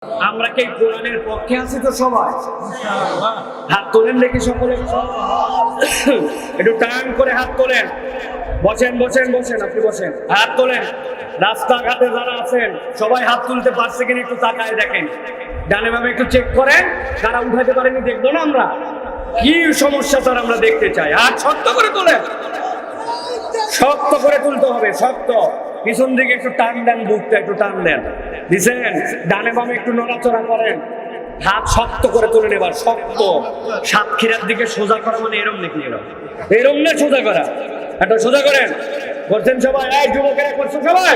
আমরা কি কোরআনের পক্ষে আছি তো সবাই? হাত তোলেন দেখি সকলে, একটু টান করে হাত তোলেন। বসেন বসেন বসেন, আপনি বসেন, হাত তোলেন। রাস্তাঘাটে যারা আছেন সবাই হাত তুলতে পারছে কিনা একটু তাকায় দেখেন, ডানে বামে একটু চেক করেন। যারা উঠাতে পারেনি দেখবো না আমরা, কি সমস্যা তার আমরা দেখতে চাই। হাত শক্ত করে তোলেন, শক্ত করে তুলতে হবে, শক্ত। পিছন দিকে একটু টান দেন, বুকটা একটু টান দেন, দিছেন। ডানে বামে একটু নড়াচড়া করেন, হাত শক্ত করে তুলে নেবার, শক্ত। সাতক্ষীরার দিকে সোজা করা মানে এরম নাকি? এরম না, সোজা করা। একটা সোজা করেন, করছেন সবাই? এই যুবকেরা করছো সবাই?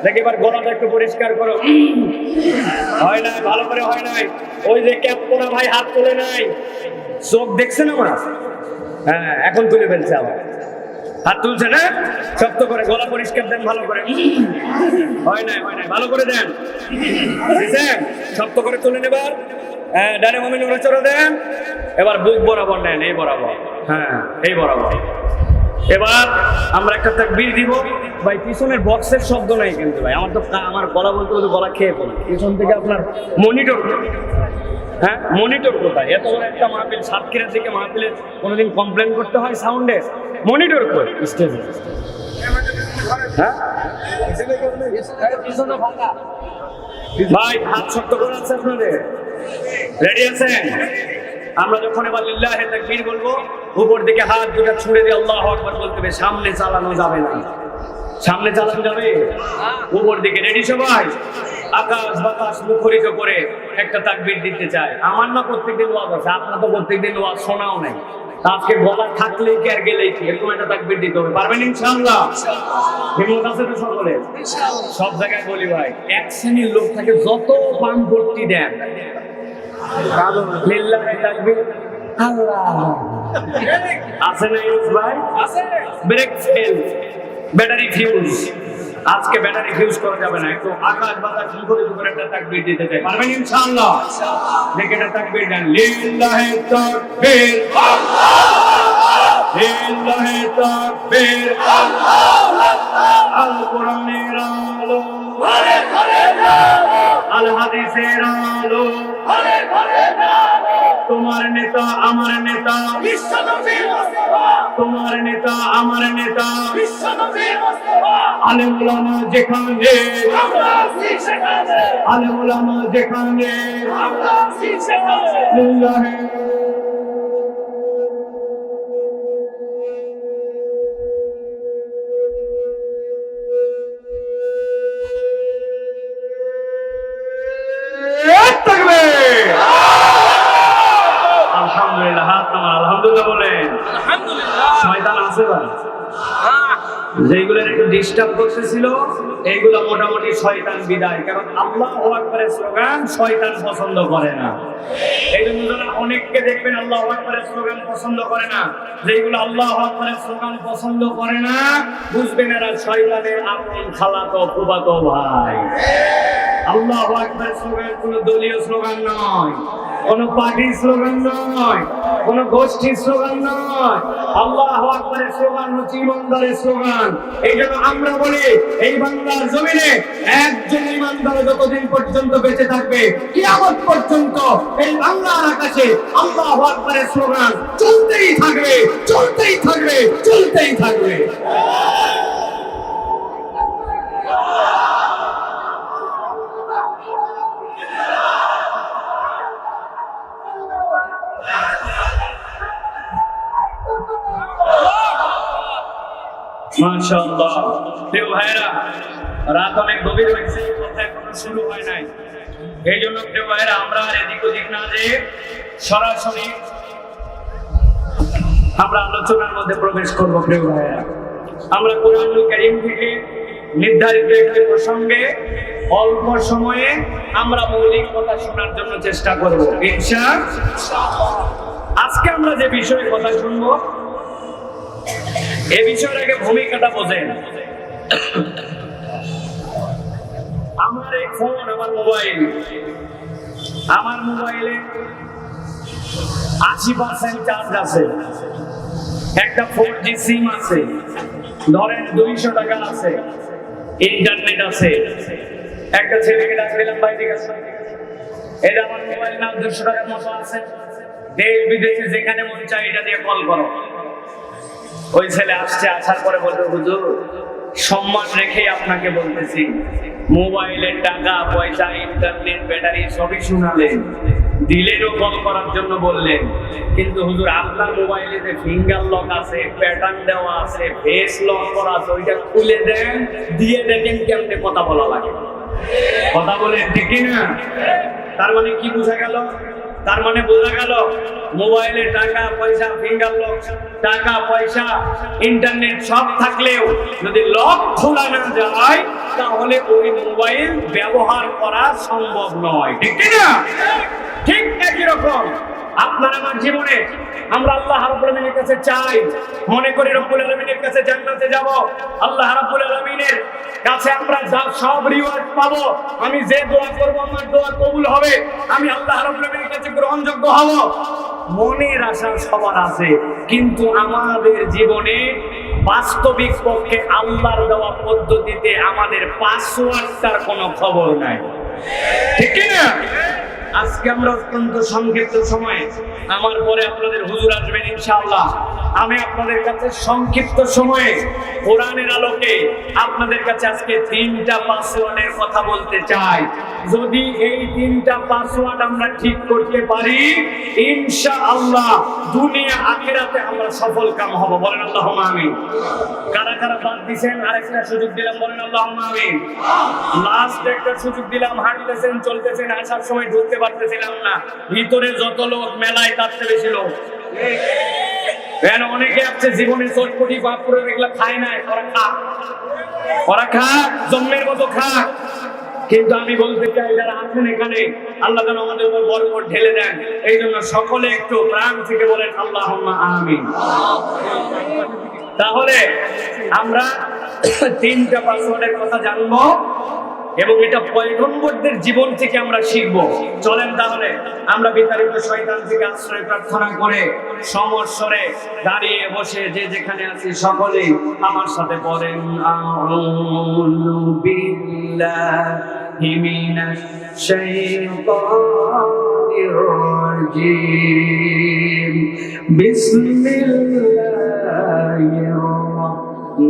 দেখি এবার গলাটা একটু পরিষ্কার করো। হয় নাই, ভালো করে হয় নাই। ওই যে ক্যাপ পরা ভাই হাত তুলে নাই, চোখ দেখছেন আমার? হ্যাঁ, এখন তুলে ফেলছে আবার। হাত তুলছে না, শক্ত করে গলা পরিষ্কার দেন, ভালো করে। হয় নাই, হয় নাই, ভালো করে দেন, বুঝছেন? শক্ত করে তুলে নেবার। হ্যাঁ, ডানে বামে নড়াচড়া দেন। এবার বুক বরাবর নেন, এই বরাবর। হ্যাঁ, এই বরাবর। এবার আমরা একটা তাকবীর দিব। ভাই পিছনের বক্সের শব্দ নাই কিন্তু ভাই, আমার তো আমার গলা বলতে বলতে গলা খেয়ে পড়ে। পিছন থেকে আপনার মনিটর, হ্যাঁ মনিটর কোথায়? এত বড় একটা মাহফিল, সাতক্ষীরার দিকে মাহফিলে কোনোদিন কমপ্লেন করতে হয় সাউন্ডে? মনিটর কই স্টেজে? হ্যাঁ ভাই, হাত শক্ত করে আছে আপনাদের? রেডি আছেন? আমরা যখন এবার লিল্লাহি তাকবীর বলবো, উপর দিকে হাত দুটো ছুঁড়ে দিয়ে আল্লাহু আকবার বলতে হবে। সামনে চালানো যাবে না, সামনে চালানো যাবে উপর দিকে। রেডি সবাই? আকাশ বাতাস মুখরিত করে একটা তাকবীর দিতে চাই। আমার না প্রত্যেকদিন ওয়াজ আছে, আপনার তো প্রত্যেকদিন ওয়াজ শোনাও নাই। আজকে গলা থাকলেই কি আর গেলেই কি, এরকম একটা তাকবীর দিতে হবে। পারবেন ইনশাআল্লাহ? হিম্মত আছে তো সকলের? সব জায়গায় বলি ভাই, এক শ্রেণীর লোক থাকে, যত পান ভর্তি দেন লিল্লাহি তাকবীর আল্লাহ আছে না ইউজ ভাই? আছে। Brake fail, battery fuse. আজকে ব্যাটারি ফিউজ করা যাবে না, একটু আকাশ বাতাস মুখরিত করে একটা তাকবীর দিতে চাই। পারবেন ইনশাআল্লাহ? দেখে একটা তাকবীর দেন। লিল্লাহি তাকবীর আল্লাহ, লিল্লাহি তাকবীর আল্লাহ। আল কোরআনের আলো ঘরে ঘরে আলো, আল হাদিসের আলো ঘরে ঘরে আলো। তোমার নেতা আমার নেতা বিশ্বনবী মুস্তাফা, তোমার নেতা আমার নেতা বিশ্বনবী মুস্তাফা। আলেম ওলামা যেখানে আমরা আছি সেখানে, আলেম ওলামা যেখানে আমরা আছি সেখানে। লিল্লাহি আলহামদুলিল্লাহ। হাত নামান, আলহামদুলিল্লাহ বলেন। শয়তান আছে ভাই, যেগুলো একটু ডিস্টার্ব করতেছিল এইগুলো মোটামুটি শয়তান বিদায়। কারণ আল্লাহু আকবারের স্লোগান শয়তান পছন্দ করে না। এই জন্য যারা অনেককে দেখবেন আল্লাহু আকবারের স্লোগান পছন্দ করে না, যেগুলো আল্লাহু আকবারের স্লোগান পছন্দ করে না, বুঝবেন এরা শয়তানের আপন খালাতো ফুফাতো ভাই। আল্লাহু আকবারের স্লোগান কোনো দলীয় স্লোগান নয়, কোন পার্টির স্লোগান নয়, কোন গোষ্ঠীর স্লোগান নয়। আল্লাহু আকবারের স্লোগান হচ্ছে ইমানদারের স্লোগান। এই জন্য আমরা বলি, এই বাংলার জমিনে একজন ইমানদার যতদিন পর্যন্ত বেঁচে থাকবে, কিয়ামত পর্যন্ত এই বাংলার আকাশে আল্লাহু আকবারের স্লোগান চলতেই থাকবে, চলতেই থাকবে, চলতেই থাকবে। মাশাআল্লাহ। প্রিয় ভাইরা, রাত অনেক গভীর হয়েছে, কথা এখনো শুরু হয় নাই। এই জন্য প্রিয় ভাইরা, আমরা আর এদিক ওদিক না যেয়ে সরাসরি আমরা আলোচনার মধ্যে প্রবেশ করবো। প্রিয় ভাইরা, আমরা কোরআনুল কারীম থেকে নির্ধারিত একটি প্রসঙ্গে অল্প সময়ে আমরা মৌলিক কথা শোনার জন্য চেষ্টা করব ইনশাআল্লাহ। আজকে আমরা যে বিষয়ে কথা শুনবো, এই বিষয়ের আগে ভূমিকাটা বোঝেন। আমার এই ফোন, আমার মোবাইলে 80% চার্জ আছে, একটা 4G সিম আছে, ধরেন 200 টাকা আছে, ইন্টারনেট আছে। একটা ছেলেকে ডাক দিলাম, বাইরে গেছে, এটা আমার মোবাইল নাম 200 টাকার মতো আছে, দেশ বিদেশে যেখানে মন চায় এটা দিয়ে কল করো। ওই ছেলে আসছে, আসার পরে বলবে হুজুর সম্মান রেখে আপনাকে বলতেছি, মোবাইলের টাকা পয়সা ইন্টারনেট ব্যাটারি সবই শুনালেন, দিলেনও কল করার জন্য বললেন, কিন্তু হুজুর আপনার মোবাইলে যে ফিঙ্গার লক আছে, প্যাটার্ন দেওয়া আছে, ফেস লক করা আছে, ওইটা খুলে দেন, দিয়ে দেখেন কেমনে কথা বলা লাগে। কথা বলে ঠিক না? তার মানে কি বোঝা গেল? তার মানে বোঝা গেল মোবাইলে টাকা পয়সা, ফিঙ্গার লক, টাকা পয়সা, ইন্টারনেট সব থাকলেও যদি লক খোলা না যায় তাহলে ওই মোবাইল ব্যবহার করা সম্ভব নয়। ঠিক না? ঠিক একই রকম আপনার আমার জীবনে আমরা আল্লাহ রাব্বুল আলামিনের কাছে চাই, মনে করি রব্বুল আলামিনের কাছে জান্নাতে যাব, আল্লাহ রাব্বুল আলামিনের কাছে আমরা সব রিওয়ার্ড পাবো, আমি যে দোয়া করব আমার দোয়া কবুল হবে, আমি আল্লাহ রাব্বুল আলামিনের কাছে গ্রহণযোগ্য হব। মনের আশা সবার আছে, কিন্তু আমাদের জীবনে বাস্তবিক পক্ষে আল্লাহর দেওয়া পদ্ধতিতে আমাদের পাসওয়ার্ডটার কোনো খবর নাই। ঠিক না? আজকে আমরা অত্যন্ত সংক্ষিপ্ত সময়ে, আমার পরে আপনাদের হুজুর আসবেন ইনশাআল্লাহ, আমি আপনাদের কাছে সংক্ষিপ্ত সময়ে কোরআনের আলোকে আপনাদের কাছে আজকে 3টা পাসওয়ার্ডের কথা বলতে চাই। যদি এই 3টা পাসওয়ার্ড আমরা ঠিক করতে পারি ইনশাআল্লাহ দুনিয়া আখিরাতে আমরা সফল কাম হব। বলেন আল্লাহুম্মা আমিন। কারা কারা বাদ দিবেন? আরেকটা সুযোগ দিলাম, বলেন আল্লাহুম্মা আমিন। লাস্ট একটা সুযোগ দিলাম, হাঁটতেছেন চলতেছেন, আসার সময় ঢুকতে পারতেছিলাম না, ভিতরে যত লোক মেলায় তার চেয়ে বেশি লোক। অনেকে আছে জীবনে চটপটি পাপড় এগুলা খায় নাই, ওরা খাক জন্মের মতো খাক, কিন্তু আমি বলতে চাই যারা আছেন এখানে আল্লাহ যেন আমাদের উপর বরকত ঢেলে দেন। এই জন্য সকলে একটু প্রাণ থেকে বলেন আল্লাহুম্মা আমিন। তাহলে আমরা 3টা পাসওয়ার্ডের কথা জানবো এবং এটা পয়গম্বরদের জীবন থেকে আমরা শিখবো। চলেন তাহলে আমরা বিতাড়িত শয়তান থেকে আশ্রয় প্রার্থনা করে সমস্বরে দাঁড়িয়ে বসে যে যেখানে আছি সকলে আমার সাথে পড়েন আউযু বিল্লাহি মিনাশ শাইতানির রাজীম বিসমিল্লাহির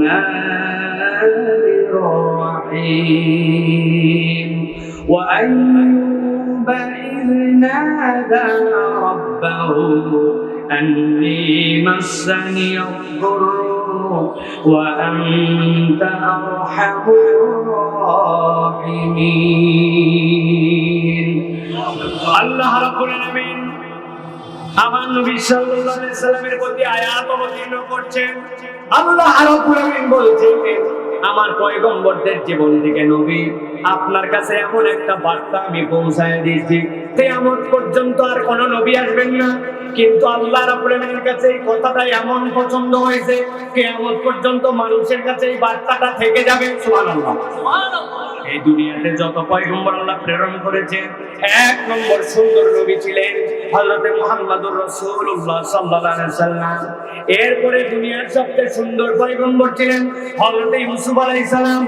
রাহমানির রাহিম وأيوب إذ نادى ربه أني مسني الضر وأنت أرحم الراحمين الله رب العالمين আমার নবী সাল্লাল্লাহু আলাইহি সাল্লামের প্রতি আয়াত অবতীর্ণ করছেন। আল্লাহ রাব্বুল আলামিন বলছেন আমার পয়গম্বরদের জীবন থেকে নবী আপনার কাছে এমন একটা বার্তা আমি পৌঁছায় দিয়েছি, কিয়ামত পর্যন্ত আর কোন নবী আসবেন না, কিন্তু আল্লাহ রাব্বুল আলামিনের কাছে এই কথাটা এমন পছন্দ হয়েছে কিয়ামত পর্যন্ত মানুষের কাছে এই বার্তাটা থেকে যাবে। সুবহানাল্লাহ, সুবহানাল্লাহ। এই দুনিয়াতে যত পয়গম্বর আল্লাহ প্রেরণ করেছেন 1 নম্বর সুন্দর নবী ছিলেন হযরত মুহাম্মদুর রাসূলুল্লাহ সাল্লাল্লাহু আলাইহি ওয়াসাল্লাম। এরপরে দুনিয়ার সবচেয়ে সুন্দর পয়গম্বর ছিলেন হযরত ইউসুফ আলাইহিস সালাম।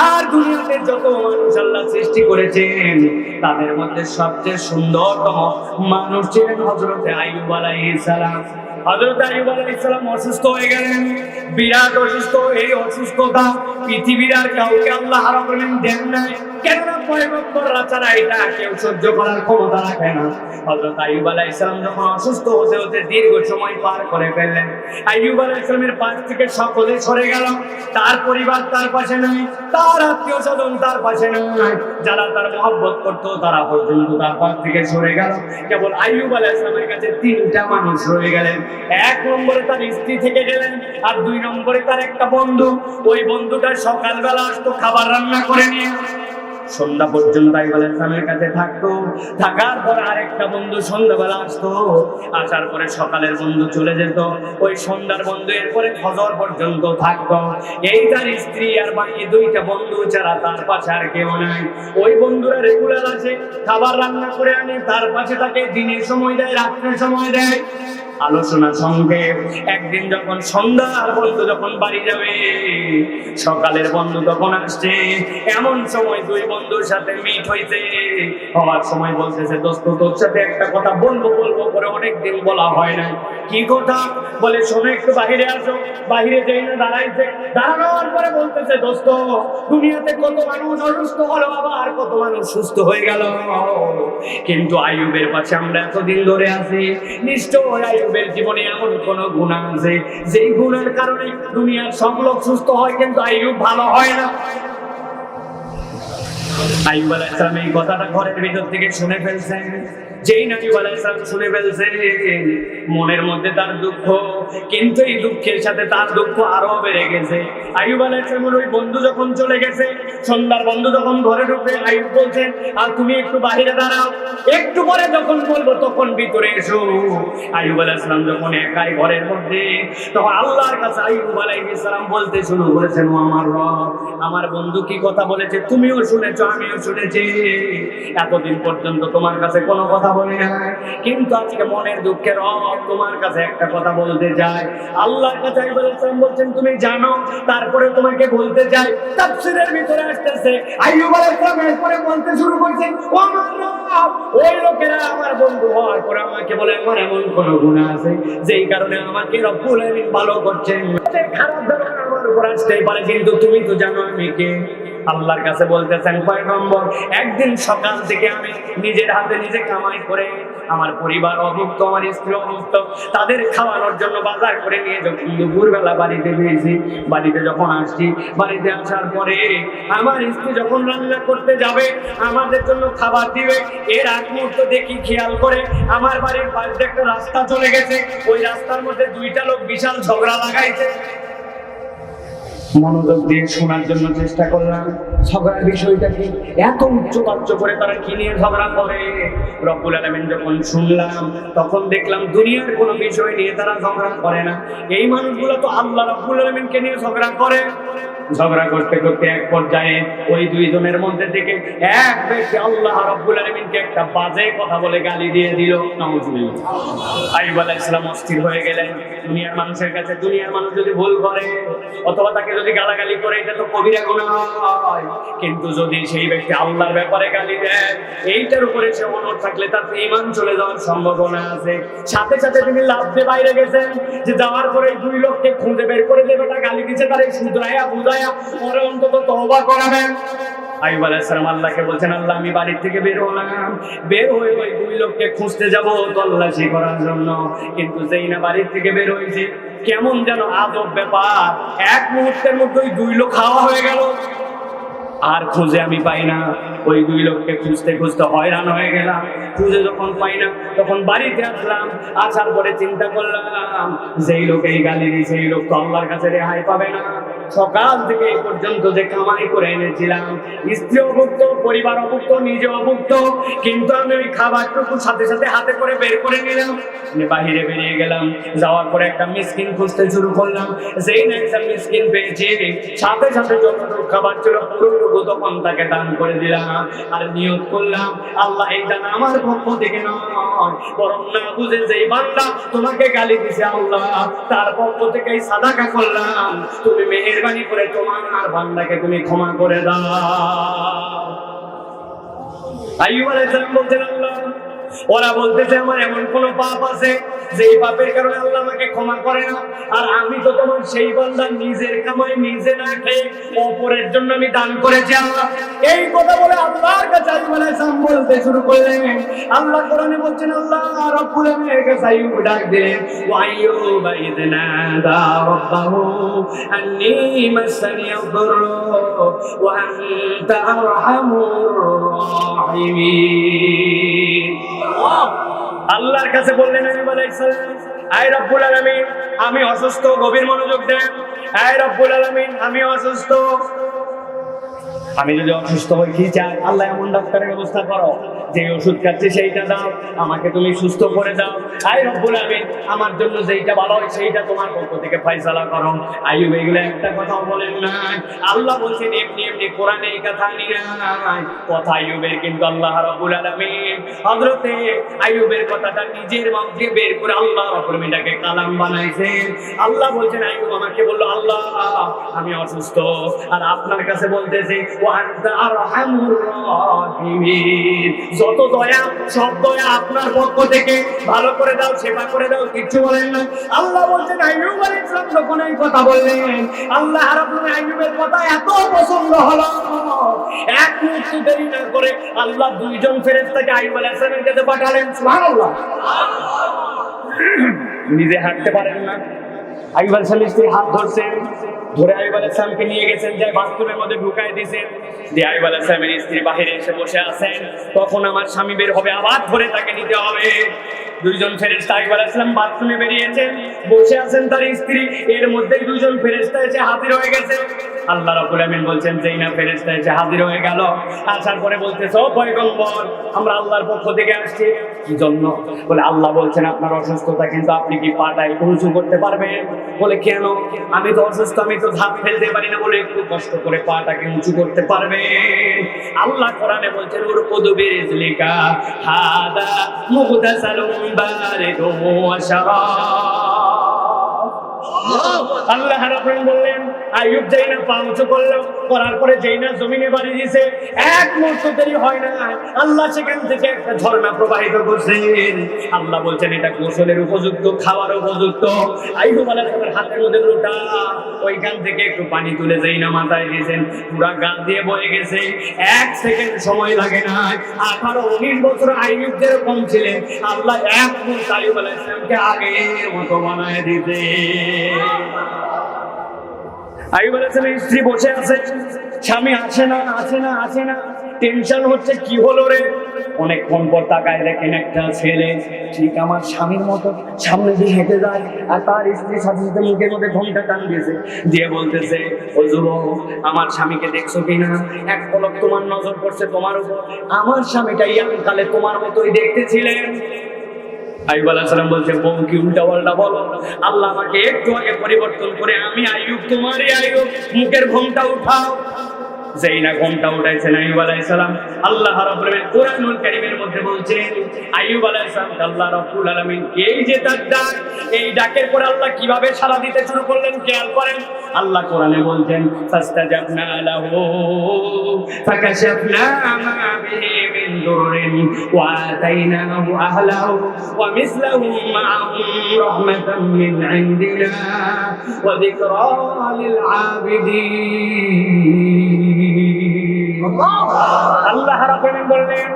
আর দুনিয়াতে যত মানুষ আল্লাহ সৃষ্টি করেছেন তাদের মধ্যে সবচেয়ে সুন্দরতম মানুষ ছিলেন হযরত আইয়ুব আলাইহিস সালাম। হযরত আইয়ুব আলাইহিস সালাম অসুস্থ হয়ে গেলেন, বিরাট অসুস্থ। এই অসুস্থতা পৃথিবীর আর কাউকে আল্লাহ রাব্বুল আলামিন দেন নাই, কেননা পয়গম্বররা ছাড়া এটা কেউ সহ্য করার ক্ষমতা রাখে না। হযরত আইয়ুব আলাইহিস সালাম যখন অসুস্থ হতে হতে দীর্ঘ সময় পার করে ফেললেন, আইয়ুব আলাইহিস সালামের পাশ থেকে সকলে সরে গেল। তার পরিবার তার পাশে নাই, তার আত্মীয় স্বজন তার পাশে নাই, যারা তার মহব্বত করতো তারা পর্যন্ত তার পাশ থেকে সরে গেল। কেবল আইয়ুব আলাইহিস সালামের কাছে 3টা মানুষ রয়ে গেলেন। 1 নম্বরে তার স্ত্রী থেকে গেলেন, আর 2 নম্বরে তার একটা বন্ধু। ওই বন্ধুটা সকালবেলা আসতো খাবার রান্না করে নিয়ে, সন্ধ্যা পর্যন্ত আইয়ুব আলাইহিস সালামের কাছে থাকতো। থাকার পর আরেকটা বন্ধু সন্ধ্যাবেলা আসতো, আসার পরে সকালের বন্ধু চলে যেত। ওই সন্ধ্যার বন্ধু এরপরে ফজর পর্যন্ত থাকতো। এই তার স্ত্রী আর বাকি 2টা বন্ধু ছাড়া তার পাশে আর কেউ নাই। ওই বন্ধুরা রেগুলার আসে, খাবার রান্না করে আনে, তার পাশে তাকে দিনের সময় দেয়, রাত্রের সময় দেয়। আলোচনা সংক্ষেপ। একদিন যখন সন্ধ্যার বন্ধু যখন বাড়ি যাবে, সকালের বন্ধু তখন আসছে, এমন সময় দুই বন্ধুর সাথে মিট হইছে। হওয়ার সময় বলতেছে, দোস্ত তোর সাথে একটা কথা বলবো বলবো করে অনেকদিন বলা হয় না। কি কথা? বলে শোনো, একটু বাহিরে আসো। বাহিরে যাই না, দাঁড়াইছে। দাঁড়ানোর পরে বলতেছে, দোস্ত দুনিয়াতে কত মানুষ অসুস্থ হলো, আবার কত মানুষ সুস্থ হয়ে গেল, কিন্তু আইয়ুবের পাশে আমরা এতদিন ধরে আছি। নিশ্চয় আইয়ুবের জীবনে এমন কোন গুনাহ আছে যেই গুনার কারণে দুনিয়ার সব লোক সুস্থ হয় কিন্তু আইয়ুব ভালো হয় না। আইয়ুব আলাইহিস সালাম এই কথাটা ঘরের ভিতর থেকে শুনে ফেলছেন। যেই না আইয়ুব আলাইহিস সালাম শুনে ফেলছেন, মনের মধ্যে তার দুঃখ, কিন্তু এই দুঃখের সাথে তার দুঃখ আরো বেড়ে গেছে। আইয়ুব আলাইহিস সালামের ওই বন্ধু যখন চলে গেছে, সন্ধ্যার বন্ধু যখন ঘরে ঢুকে, আইয়ুব বলছেন, আর তুমি একটু বাইরে দাঁড়াও, একটু পরে যখন বলবো তখন ভিতরে এসো। আইয়ুব আলাইহিস সালাম যখন একাই ঘরের মধ্যে, তখন আল্লাহর কাছে আইয়ুব আলাইহিস সালাম বলতে শুরু করেছেন, ও আমার রব, আমার বন্ধু কি কথা বলেছে তুমিও শুনেছো, আমিও শুনেছি। এতদিন পর্যন্ত তোমার কাছে কোনো কথা বলি না, কিন্তু আজকে মনের দুঃখের রব তোমার কাছে একটা কথা বলতে চাই। আল্লাহর কাছে আইয়ুব আলাইহিস সালাম বলছেন, তুমি জানো, তারপরে তোমাকে বলতে চাই। তাফসীরের ভিতরে আসতেছে, আইয়ুব আলাইহিস সালাম এরপরে বলতে শুরু করেছেন, ও আমার রব, ওই লোকেরা আমার বন্ধু হওয়ার পরে আমাকে বলে আমার এমন কোন গুনাহ আছে যেই কারণে আমাকে রব্বুল আলামিন ভালো করছেন। খারাপ ব্যবহার আমার উপর আসতেই পারে, কিন্তু তুমি তো জানো আমি কে। আল্লাহর কাছে বলতেছেন, পয়গম্বর, একদিন সকাল থেকে আমি নিজের হাতে নিজে কামাই করে আমার পরিবার অভুক্ত, আমার স্ত্রী অভুক্ত, তাদের খাওয়ানোর জন্য বাজার করে নিয়ে যখন দুপুরবেলা বাড়িতে গিয়েছি, বাড়িতে যখন আসছি, বাড়িতে আসার পরে আমার স্ত্রী যখন রান্না করতে যাবে, আমাদের জন্য খাবার দিবে, এর আগ মুহূর্ত দেখি খেয়াল করে আমার বাড়ির পাশে একটা রাস্তা চলে গেছে, ওই রাস্তার মধ্যে দুইটা লোক বিশাল ঝগড়া লাগাইছে। মনোযোগ দিয়ে শোনার জন্য চেষ্টা করলাম, ঝগড়ার বিষয়টা কি, এত উচ্চবাচ্য করে তারা কি নিয়ে ঝগড়া করে। রব্বুল আলামিন যখন শুনলাম, তখন দেখলাম দুনিয়ার কোনো বিষয় নিয়ে তারা ঝগড়া করে না। এই মানুষগুলো তো আল্লাহ রব্বুল আলামিনকে নিয়ে ঝগড়া করে। ঝগড়া করতে করতে এক পর্যায়ে ওই দুইজনের মধ্যে থেকে এক ব্যক্তি আল্লাহ রব্বুল আলামিনকে একটা বাজে কথা বলে গালি দিয়ে দিল। নাউজুবিল্লাহ। আইয়ুব আলাইহিস সালাম অস্থির হয়ে গেলেন। দুনিয়ার মানুষের কাছে, দুনিয়ার মানুষ যদি ভুল করে অথবা তাকে যদি গালাগালি করে, এটা তো কবিরা গুনাহ হয়, কিন্তু যদি সেই ব্যক্তি আল্লাহর ব্যাপারে গালি দেয়, এইটার উপরে সে অনড় থাকলে তার ঈমান চলে যাওয়ার সম্ভাবনা আছে। সাথে সাথে তিনি লাফ দিয়ে বাইরে গেছেন, যে যাওয়ার পরে দুই লোককে খুঁজে বের করে দেবে, তার গালি দিচ্ছে, তার এই শুধরায়া বুঝায়া ওরা অন্তত তওবা করাবেন। আইয়ুব আলাইহিস সালাম আল্লাহকে বলছেন, আল্লাহ আমি বাড়ি থেকে বের হলাম, বের হয়ে ওই দুই লোককে খুঁজতে যাব তল্লাশি করার জন্য, কিন্তু যেই না বাড়ি থেকে বের হয়েছে, কেমন যেন আজব ব্যাপার, এক মুহূর্তের মধ্যে ওই দুই লোক খাওয়া হয়ে গেল, আর খুঁজে আমি পাই না। ওই দুই লোককে খুঁজতে খুঁজতে হয়রান হয়ে গেলাম। খুঁজে যখন পাই না, তখন বাড়িতে আসলাম। আসার পরে চিন্তা করলাম, যেই লোক এই গালি দিয়েছে, এই লোক তো আল্লাহর কাছে রেহাই পাবে না। সকাল থেকে এই পর্যন্ত যে কামাই করে এনেছিলাম, স্ত্রী অভুক্ত, পরিবার অভুক্ত, নিজে অভুক্ত, কিন্তু আমি ওই খাবারটুকু সাথে সাথে হাতে করে বের করে নিলাম, বাহিরে বেরিয়ে গেলাম। যাওয়ার পরে একটা মিসকিন খুঁজতে শুরু করলাম। যেই না একটা মিসকিন পেয়েছি, সাথে সাথে যতটুকু খাবার ছিল পুরোটুকু তখন তাকে দান করে দিলাম। আর নিয়ত করলাম, আল্লাহ এই দান আমার পক্ষ থেকে নয়, বরং না বুঝে যেই বান্দা তোমাকে গালি দিছে আল্লাহ, তার পক্ষ থেকে এই সাদাকা করলাম, তুমি মেহেরবানি করে তোমার বান্দাকে তুমি ক্ষমা করে দাও। আইয়ুব আলাইহিস সালাম বলতেন, আল্লাহ, ওরা বলতেছে আমার এমন কোন পাপ আছে যেই পাপের কারণে আল্লাহ আমাকে ক্ষমা করে না, আর আমি তো তোমার সেই বান্দা, নিজের কামাই নিজে না খেয়ে অপরের জন্য আমি দান করেছি আল্লাহ। এই কথা বলে আল্লাহর কাছে আইয়ুব আলাইহিস সালাম বলতে শুরু করলেন। আল্লাহ কোরআনে বলছেন, আল্লাহ রব্বুল আলামিনের কাছে আইয়ুব ডাক দিলেন, ওয়া আইয়ুবা ইয নাদা রাব্বাহু আন্নী মাসানি আদ-দুররু ওয়া আনতা আরহামুর রাহিমিন। আল্লাহর কাছে বললেন আইয়ুব আলাইহিস সালাম, আয় রব্বুল আলামিন, আমি অসুস্থ, গভীর মনোযোগ দেন। আয় রব্বুল আলামিন, আমি অসুস্থ, আমি যদি অসুস্থ হই কি চাই, আল্লাহ এমন ডাক্তারের ব্যবস্থা করো যে ওষুধ খাচ্ছি সেইটা দাও, আমাকে তুমি সুস্থ করে দাও। আয় রব্বুল আমিন, আমার জন্য যেইটা ভালো হয় সেইটা তোমার পক্ষ থেকে ফয়সালা করো। আইয়ুব এগুলো একটা কথাও বলেন নাই। আল্লাহ বলছেন এমনি এমনি কোরআনে এই কথা নিয়ে নাই, কথা আইয়ুবের কিন্তু আল্লাহ রাব্বুল আলামিন হযরতে আইয়ুবের কথাটা নিজের মুখ দিয়ে বের করে আল্লাহ রাব্বুল আলামিনকে কালাম বানাইছেন। আল্লাহ বলছেন আইয়ুব আমাকে বলল, আল্লাহ আমি অসুস্থ, আর আপনার কাছে বলতেছি ওয়া আনতা আরহামুর রাহিমিন, যত দয়া সব দয়া আপনার পক্ষ থেকে, ভালো করে দাও, সেবা করে দাও, কিচ্ছু বলেন না। আল্লাহ বলছেন আইয়ুব আলাইহিস সালাম যখন এই কথা বললেন, আল্লাহ রাব্বুল আলামিন আইয়ুবের কথা এত পছন্দ হলো, এক মুহূর্ত দেরি না করে আল্লাহ দুইজন ফেরেশতাকে আইয়ুব আলাইহিস সালামের কাছে পাঠালেন। সুবহানাল্লাহ। নিজে হাঁটতে পারেন না, আইয়ুব আলাইহিস সালামের স্ত্রী হাত ধরছেন, ধরে আইয়ুব আলাইহিস সালামকে নিয়ে গেছেন, যে বাথরুমের মধ্যে ঢুকাই দিয়েছেন। যে আইয়ুব আলাইহিস সালামের স্ত্রী বাহিরে এসে বসে আছেন, তখন আমার স্বামী বের হবে, আবার ধরে তাকে নিতে হবে। দুইজন ফেরেশতা আইয়ুব আলাইহিস সালাম বাথরুমে বেরিয়েছেন, বসে আছেন তার স্ত্রী, এর মধ্যে দুইজন ফেরেশতা এসে হাজির হয়ে গেছে। আল্লাহ রাব্বুল আমিন বলছেন যেই না ফেরেশতা এসে হাজির হয়ে গেল, আসার পরে বলতেছে ও পয়গম্বর, আমরা আল্লাহর পক্ষ থেকে আসছি। কি জন্য? বলে আল্লাহ বলছেন আপনার অসুস্থতা, কিন্তু আপনি কি পাটায় উঁচু করতে পারবেন? বলে কেন? আমি তো অসুস্থ, আমি তো ধাপ ফেলতে পারি না, বলে একটু কষ্ট করে পাটাকে উঁচু করতে পারবে। আল্লাহ কোরআনে বলছেন উরকুদু বিরিজলিকা হাদা মুগতাসালুম বারিদুম ওয়া শারাব। আল্লাহ রাব্বুল আলামিন বললেন আইয়ুব যেই না পা উঁচু করলো, করার পরে যেই না জমিনে বাড়ি দিয়েছে, এক মুহূর্ত দেরি হয় না, আল্লাহ সেখান থেকে একটা ঝর্ণা প্রবাহিত করছেন। আল্লাহ বলছেন এটা গোসলের উপযুক্ত, খাওয়ার উপযুক্ত। আইয়ুব আলাইহিস সালামের হাতের মধ্যে লোটা, ওইখান থেকে একটু পানি তুলে যেই না মাথায় দিয়েছেন, পুরা গা দিয়ে বয়ে গেছে, এক সেকেন্ড সময় লাগে না। 18-19 বছর আইয়ুব যেরকম ছিলেন, আল্লাহ এক মুহূর্ত আইয়ুব আলাইহিস সালামকে আগের মতো বানায় দিতে। আইয়ুব আলাইহিস সালামের স্ত্রী বসে আছে, স্বামী আসে না, টেনশন হচ্ছে, কি হলো রে? অনেকক্ষণ পর তাকায় দেখেন একটা ছেলে ঠিক আমার স্বামীর মতো সামনে দিয়ে হেঁটে যায়, আর তার স্ত্রীর সাথে সাথে মুখের মধ্যে ঘোমটা টান দিয়েছে, দিয়ে বলতেছে ও যুবক, আমার স্বামীকে দেখছো কিনা? এক পলক তোমার নজর পড়ছে তোমার উপর, আমার স্বামীটা ইয়াং কালে তোমার মতোই দেখতে ছিলেন। আইয়ুব আলাইহিস সালাম বলছে বউ কি উল্টা পাল্টা বলো, আল্লাহ আমাকে একটু আগে পরিবর্তন করে আমি আইয়ুব তোমারই আইয়ুব, মুখের ঘোমটা উঠাও। যেই না ঘোমটা উঠাইছেন আইয়ুব আলাইহিস সালাম, আল্লাহ রাব্বুল আলামিন কুরআনুল কারীমের মধ্যে বলছেন আইয়ুব আলাইহিস সালাম আল্লাহ রাব্বুল আলামিন এই যে তার ডাক, এই ডাকের পরে আল্লাহ কিভাবে সাড়া দিতে শুরু করলেন খেয়াল করেন। আল্লাহ কোরআনে বলছেন ফাস্তাজাবনা লাহু ফাকাশাফনা মা বিহি মিন দুররিন ওয়া আতাইনাহু আহলাহু ওয়া মিসলাহুম মা'আহুম রাহমাতাম মিন ইনদিনা ওয়া যিকরা লিল আবিদিন। আল্লাহ রাব্বুল আলামিন বললেন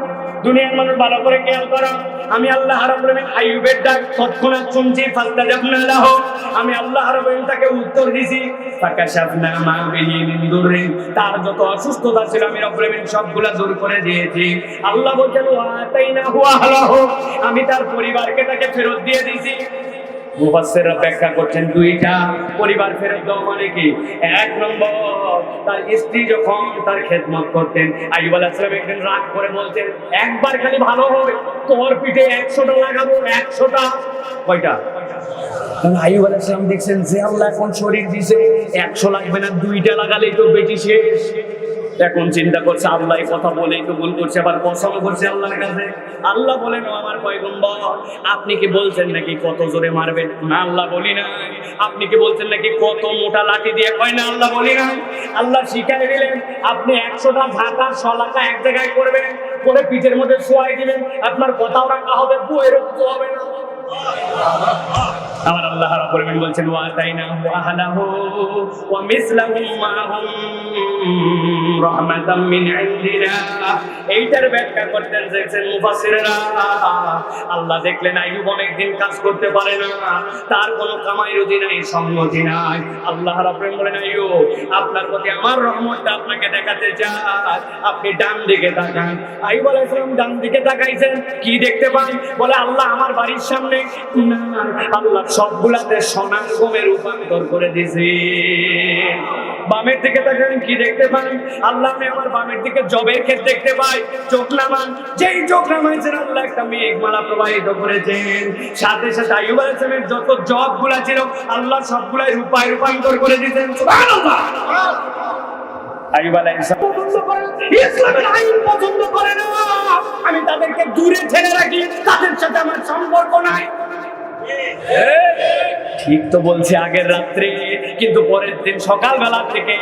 দুনিয়ার মানুষ ভালো করে খেয়াল করো, আমি আল্লাহ রাব্বুল আলামিন আইয়ুবের ডাক তৎক্ষণাৎ শুনছি, ফাস্তাজাবনা লাহু, আমি আল্লাহ রাব্বুল আলামিন তাকে উত্তর দিছি, ফাকাশাফনা মা বিহি মিন দুররিন, তার যত অসুস্থতা ছিল আমি রাব্বুল আলামিন সবগুলা দূর করে দিয়েছি। আল্লাহ বলেন ওয়া আতাইনাহু আহলাহু, আমি তার পরিবারকে তাকে ফেরত দিয়ে দিয়েছি। মুফাসসিররা ব্যাখ্যা করছেন দুইটা পরিবার ফেরত দেওয়া মানে কি, এক নম্বর তার স্ত্রী যখন তার খেদমত করতেন, আইয়ুব আলাইহিস সালাম একদিন রাগ করে বলতেন একবার খালি ভালো হবে তোর পিঠে 100টা লাগাবো, 100টা। কয়টা? আইয়ুব আলাইহিস সালাম দেখছেন যে আল্লাহ এখন শরীর দিছে, 100 লাগবে না, 2টা লাগালেই তো বেটি শেষ। এখন চিন্তা করছে আল্লাহ এই কথা বলেই তো ভুল করছে, আবার কসম করছে আল্লাহর কাছে। আল্লাহ বলেন ও আমার পয়গম্বর, আপনি কি বলছেন নাকি কত জোরে মারবেন? না, আল্লাহ বলি না। আপনি কি বলছেন নাকি কত মোটা লাঠি দিয়ে? কয় না, আল্লাহ বলি না। আল্লাহ শিখাই দিলেন আপনি 100টা ঝাঁটা শলাকা এক জায়গায় করবেন, করে পিঠের মধ্যে শোয়াই দিবেন, আপনার কথাও রাখা হবে, বইয়ের কিছু হবে না। আমার আল্লাহ রাব্বুল আলামিন বলছেন ওয়া আতাইনাহু আহলাহু ওয়া মিসলাহুম মা'হুম রাহমাতাম মিন ইনদিনা। এইটার ব্যাখ্যা করতে দেখছেন মুফাসসিররা, আল্লাহ দেখলেন আইয়ুব অনেকদিন কাজ করতে পারে না, তার কোনো কামাই রুজি নাই, সম্মতি নাই। আল্লাহ রাব্বুল আলামিন বলেন আইয়ুব আপনার প্রতি আমার রহমতটা আপনাকে দেখাতে চাই, আপনি ডান দিকে তাকান। আইয়ুব আলাইহিস সালাম ডান দিকে তাকাইছেন, কি দেখতে পান? বলে আল্লাহ আমার বাড়ির সামনে না, আল্লাহ সবগুলাতে সোনার গমে রূপান্তর করে দিয়েছি। বামের দিকে তাকান, কি দেখতে পান? আল্লাহ আমার বামের দিকে জবের ক্ষেত দেখতে পাই। চোখ নামান, যেই চোখ নামাইছেন আল্লাহ একটা মেঘমালা প্রবাহিত করেছেন। সাথে সাথে আইয়ুব আলাইহিস সালামের যত জব গুলা ছিল আল্লাহ সবগুলাই রূপায় রূপান্তর করে দিতেন। সুবহানাল্লাহ। আইয়ুব আলাইহিস সালাম পছন্দ করেন, ইসলামের আইন পছন্দ করে না। আমি তাদেরকে দূরে ঠেলে রাখি, তাদের সাথে আমার সম্পর্ক নাই। ঠিক তো বলছি আগের রাত্রে, কিন্তু পরের দিন সকালবেলা থেকে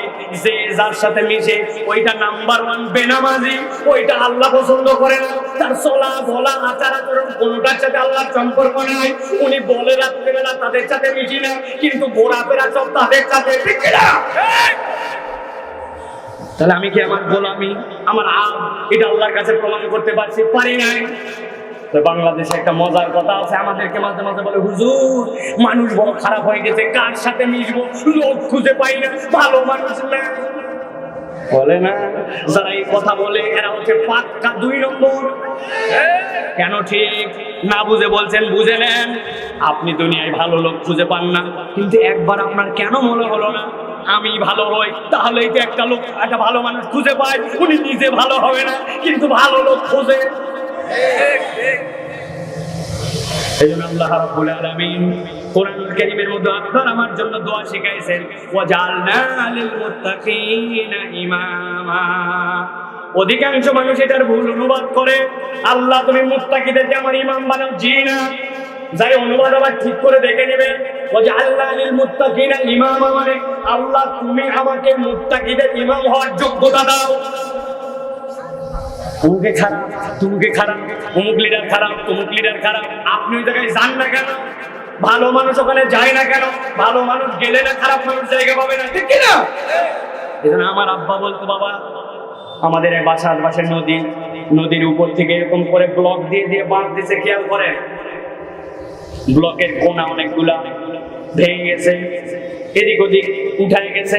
যে যার সাথে মিশে ওইটা নাম্বার 1 বেনামাজি, ওইটা আল্লাহ পছন্দ করে না। তার চলা বলা আচার আচরণ কোনোটার সাথে আল্লাহর সম্পর্ক নাই। উনি বলে রাত্রেবেলা তাদের সাথে মিশি না, কিন্তু ঘোরাফেরা সব তাদের সাথে। ঠিক না? তাহলে আমি কি আমার গোলামি, আমার এটা আল্লাহর কাছে প্রমাণ করতে পারছি? পারি নাই। তো বাংলাদেশে একটা মজার কথা আছে, আমাদেরকে মাঝে মাঝে বলে হুজুর মানুষ বড় খারাপ হয়ে গেছে, কার সাথে মিশবো, লোক খুঁজে পাই না, ভালো মানুষ না। বলে না যারা এই কথা বলে এরা হচ্ছে পাক্কা 2 নম্বর। কেন ঠিক না বুঝে বলছেন? বুঝে নেন। আপনি দুনিয়ায় ভালো লোক খুঁজে পান না, কিন্তু একবার আপনার কেন মনে হলো না আমি ভালো হই? তাহলেই তো একটা লোক, একটা ভালো মানুষ খুঁজে পায়। উনি নিজে ভালো হবে না, কিন্তু ভালো লোক খোঁজে। এজন্য আল্লাহ রাব্বুল আলামিন কোরআনুল কারীমের মধ্যে আপনার আমার জন্য দোয়া শিখাইছেন, ওয়াজআলনা লিল মুত্তাকিনা ইমামা। অধিকাংশ মানুষ এটার ভুল অনুবাদ করে, আল্লাহ তুমি মুত্তাকিদেরকে আমার ইমাম বানাও। জি না, যাই অনুবাদ আবার ঠিক করে দেখে নেবেন। ওয়াজআলনা লিল মুত্তাকিনা ইমামা মানে আল্লাহ তুমি আমাকে মুত্তাকিদের ইমাম হওয়ার যোগ্যতা দাও। অমুকে খারাপ, তুমুকে খারাপ, অমুক লিডার খারাপ, তমুক লিডার খারাপ, আপনি ওই জায়গায় যান না কেন? ভালো মানুষ ওখানে যায় না কেন? ভালো মানুষ গেলে না খারাপ মানুষ জায়গা পাবে না? ঠিক কিনা? এজন্য আমার আব্বা বলতো, বাবা আমাদের এই বাসার পাশে নদী, নদীর উপর থেকে এরকম করে ব্লক দিয়ে দিয়ে বাঁধ দিছে, খেয়াল করে। ব্লকের কোনা অনেকগুলা ভেঙে গেছে, এদিক ওদিক উঠায় গেছে।